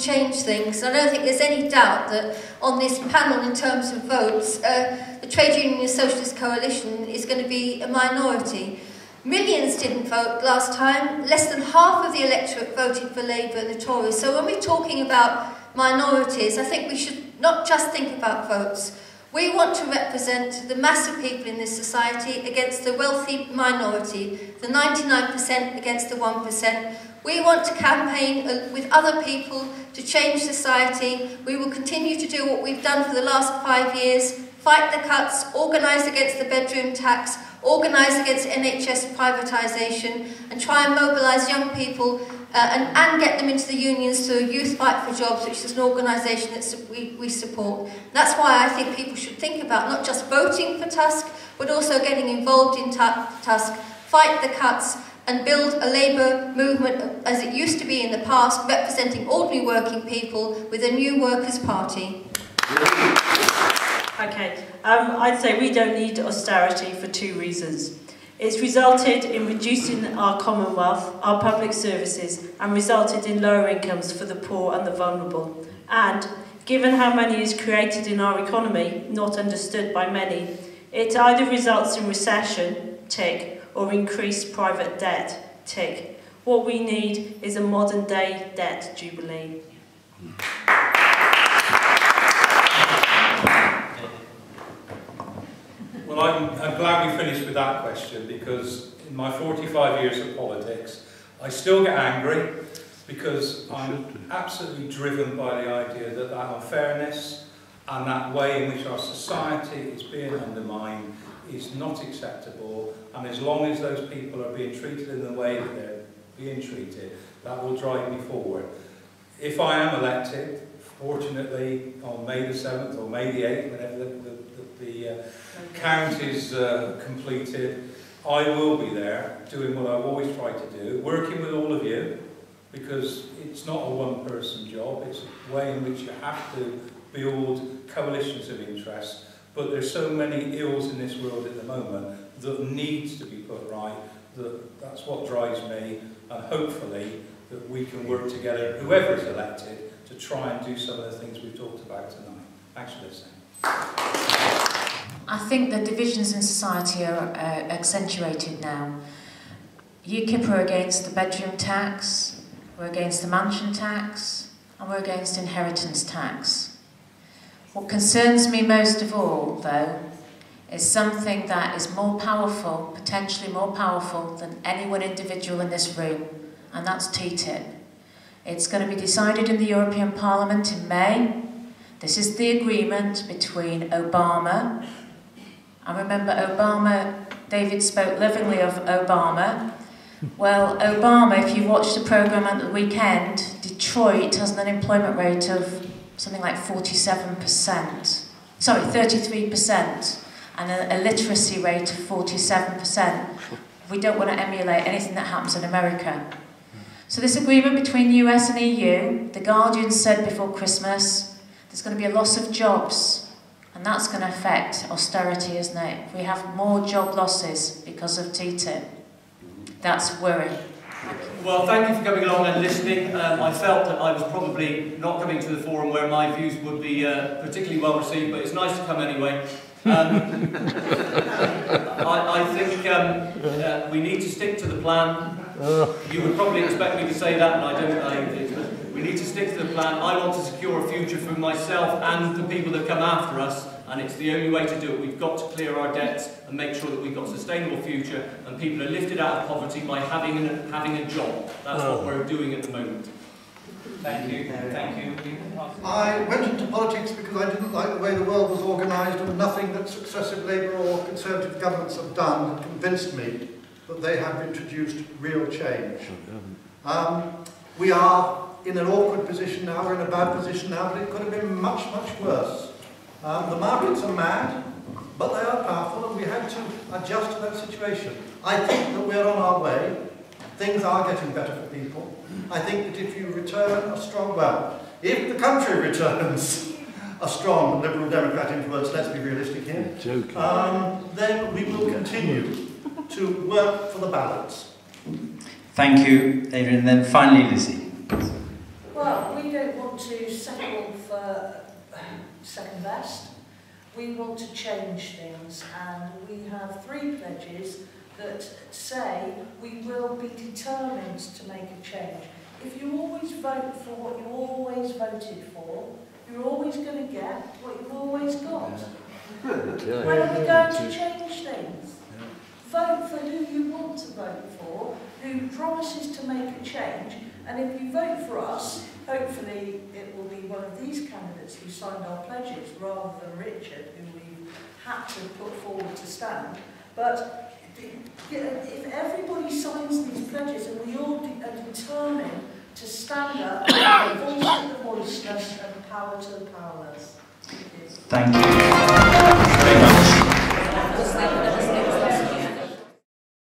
change things. I don't think there's any doubt that on this panel, in terms of votes, the Trade Union Socialist Coalition is going to be a minority. Millions didn't vote last time. Less than half of the electorate voted for Labour and the Tories. So when we're talking about minorities, I think we should not just think about votes. We want to represent the mass of people in this society against the wealthy minority, the 99% against the 1%. We want to campaign with other people to change society. We will continue to do what we've done for the last 5 years, fight the cuts, organise against the bedroom tax, organise against NHS privatisation, and try and mobilise young people and get them into the unions through Youth Fight for Jobs, which is an organisation that we support. That's why I think people should think about not just voting for Tusk, but also getting involved in Tusk, fight the cuts, and build a Labour movement as it used to be in the past, representing ordinary working people with a new workers' party. Okay, I'd say we don't need austerity for 2 reasons. It's resulted in reducing our Commonwealth, our public services, and resulted in lower incomes for the poor and the vulnerable. And, given how money is created in our economy, not understood by many, it either results in recession, tick, or increased private debt, tick. What we need is a modern-day debt jubilee. Well, I'm glad we finished with that question, because in my 45 years of politics, I still get angry because I'm absolutely driven by the idea that that unfairness and that way in which our society is being undermined is not acceptable, and as long as those people are being treated in the way that they're being treated, that will drive me forward. If I am elected, fortunately on May the 7th or May the 8th, whenever the count is completed, I will be there doing what I've always tried to do, working with all of you, because it's not a one-person job, it's a way in which you have to build coalitions of interest. But there's so many ills in this world at the moment that needs to be put right, that's what drives me, and hopefully that we can work together, whoever is elected, to try and do some of the things we've talked about tonight. Thanks for listening. I think the divisions in society are accentuated now. UKIP are against the bedroom tax, we're against the mansion tax, and we're against inheritance tax. What concerns me most of all, though, is something that is more powerful, potentially more powerful than any one individual in this room, and that's TTIP. It's going to be decided in the European Parliament in May. This is the agreement between Obama, and remember Obama, David spoke lovingly of Obama. Well, Obama, if you watched the programme at the weekend, Detroit has an unemployment rate of something like 47%, sorry, 33%, and a literacy rate of 47%. We don't want to emulate anything that happens in America. So this agreement between US and EU, the Guardian said before Christmas, there's going to be a loss of jobs, and that's going to affect austerity, isn't it? We have more job losses because of TTIP. That's worrying. Well, thank you for coming along and listening. I felt that I was probably not coming to the forum where my views would be particularly well received, but it's nice to come anyway. I think we need to stick to the plan. You would probably expect me to say that, and I don't. We need to stick to the plan. I want to secure a future for myself and the people that come after us, and it's the only way to do it. We've got to clear our debts and make sure that we've got a sustainable future, and people are lifted out of poverty by having a job. That's what we're doing at the moment. Thank you. Thank you. I went into politics because I didn't like the way the world was organised, and nothing that successive Labour or Conservative governments have done had convinced me that they have introduced real change. We are in an awkward position now, we're in a bad position now, but it could have been much, much worse. The markets are mad, but they are powerful, and we have to adjust to that situation. I think that we're on our way. Things are getting better for people. I think that if you return a strong, well, if the country returns a strong Liberal Democrat influence, let's be realistic here, then we will continue to work for the balance. Thank you, Adrian. And then finally, Lizzie. Well, Well, we don't want to settle for second best. We want to change things, and we have 3 pledges that say we will be determined to make a change. If you always vote for what you always voted for, you're always going to get what you've always got. When are we going to change things? Vote for who you want to vote for, who promises to make a change, and if you vote for us, hopefully it will be one of these candidates who signed our pledges rather than Richard, who we had to put forward to stand. But if everybody signs these pledges and we all are determined to stand up, voice to the voiceless and power to the powerless. Thank you.